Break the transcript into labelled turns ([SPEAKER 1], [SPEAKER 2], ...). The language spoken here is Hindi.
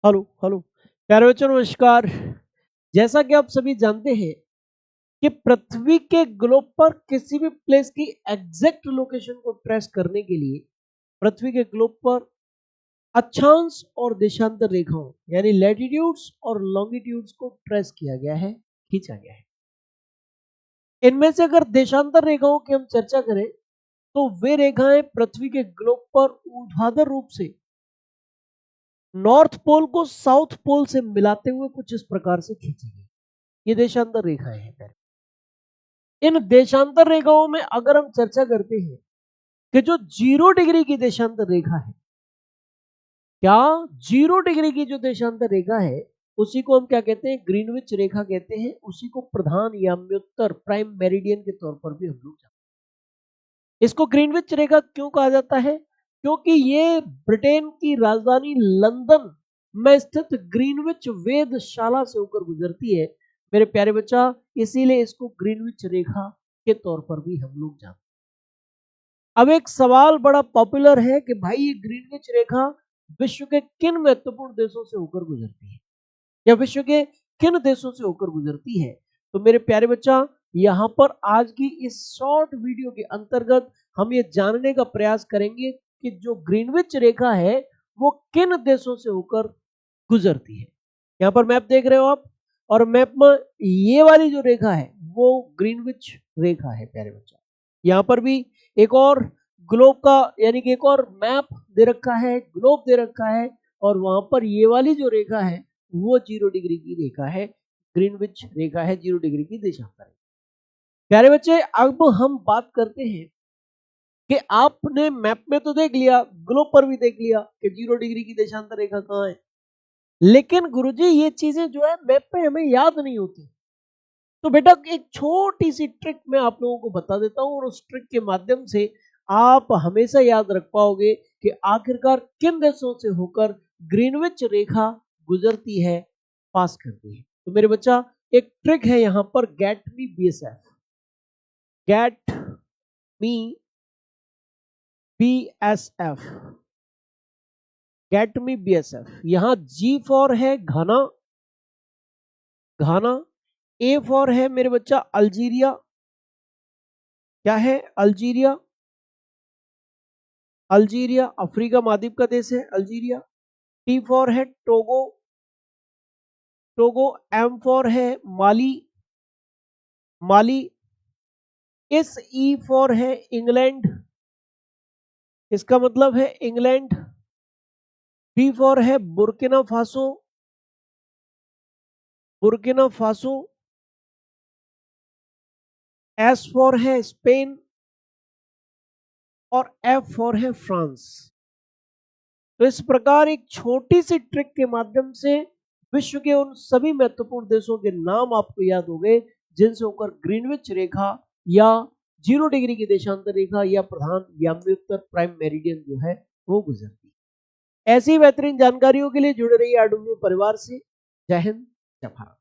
[SPEAKER 1] हेलो हेलो प्यारे बच्चों नमस्कार। जैसा कि आप सभी जानते हैं कि पृथ्वी के ग्लोब पर किसी भी प्लेस की एग्जैक्ट लोकेशन को ट्रेस करने के लिए पृथ्वी के ग्लोब पर अक्षांश और देशांतर रेखाओं यानी लैटिट्यूड्स और लॉन्गिट्यूड्स को ट्रेस किया गया है, खींचा गया है। इनमें से अगर देशांतर रेखाओं की हम चर्चा करें तो वे रेखाएं पृथ्वी के ग्लोब पर ऊर्ध्वाधर रूप से नॉर्थ पोल को साउथ पोल से मिलाते हुए कुछ इस प्रकार से खींची गई। ये देशांतर रेखाएं हैं। इन देशांतर रेखाओं में अगर हम चर्चा करते हैं कि जो 0 डिग्री की देशांतर रेखा है, क्या 0 डिग्री की जो देशांतर रेखा है उसी को हम क्या कहते हैं, ग्रीनविच रेखा कहते हैं। उसी को प्रधान या म्योत्तर प्राइम मेरिडियन के तौर पर भी हम लोग जानते हैं। इसको ग्रीनविच रेखा क्यों कहा जाता है? क्योंकि ये ब्रिटेन की राजधानी लंदन में स्थित ग्रीनविच वेधशाला से होकर गुजरती है मेरे प्यारे बच्चा, इसीलिए इसको ग्रीनविच रेखा के तौर पर भी हम लोग जानते हैं। अब एक सवाल बड़ा पॉपुलर है कि भाई ये ग्रीनविच रेखा विश्व के किन महत्वपूर्ण देशों से होकर गुजरती है या विश्व के किन देशों से होकर गुजरती है? तो मेरे प्यारे बच्चा, यहां पर आज की इस शॉर्ट वीडियो के अंतर्गत हम ये जानने का प्रयास करेंगे कि जो ग्रीनविच रेखा है वो किन देशों से होकर गुजरती है। यहां पर मैप देख रहे हो आप, और मैप में ये वाली जो रेखा है वो ग्रीनविच रेखा है प्यारे बच्चा। यहां पर भी एक और ग्लोब का यानी कि एक और मैप दे रखा है, ग्लोब दे रखा है, और वहां पर ये वाली जो रेखा है वो 0 डिग्री की रेखा है, ग्रीनविच रेखा है, 0 डिग्री की देशांतर। प्यारे बच्चे, अब हम बात करते हैं कि आपने मैप में तो देख लिया, ग्लोब पर भी देख लिया कि 0 डिग्री की देशांतर रेखा कहाँ है, लेकिन गुरुजी ये चीजें जो है मैप पे हमें याद नहीं होती। तो बेटा एक छोटी सी ट्रिक मैं आप लोगों को बता देता हूं, और उस ट्रिक के माध्यम से आप हमेशा याद रख पाओगे कि आखिरकार किन देशों से होकर ग्रीनविच रेखा गुजरती है, पास करती है। तो मेरे बच्चा एक ट्रिक है यहां पर, get me BSF, get me BSF, get me BSF. यहां जी फॉर है घाना, घाना। ए फॉर है मेरे बच्चा अल्जीरिया, क्या है, अल्जीरिया, अल्जीरिया अफ्रीका महाद्वीप का देश है अल्जीरिया। टी फॉर है टोगो, टोगो। एम फॉर है माली, माली। एस ई फॉर है इंग्लैंड, इसका मतलब है इंग्लैंड। बी फॉर है Burkina Faso, Burkina Faso. S for है स्पेन, और एफ फॉर है फ्रांस। तो इस प्रकार एक छोटी सी ट्रिक के माध्यम से विश्व के उन सभी महत्वपूर्ण देशों के नाम आपको याद हो गए जिनसे होकर ग्रीनविच रेखा या 0 डिग्री की देशांतर रेखा या प्रधान या म्योत्तर प्राइम मेरिडियन जो है वो गुजरती है। ऐसी बेहतरीन जानकारियों के लिए जुड़े रहिए आर्डूनो परिवार से। जय हिंद, जय भारत।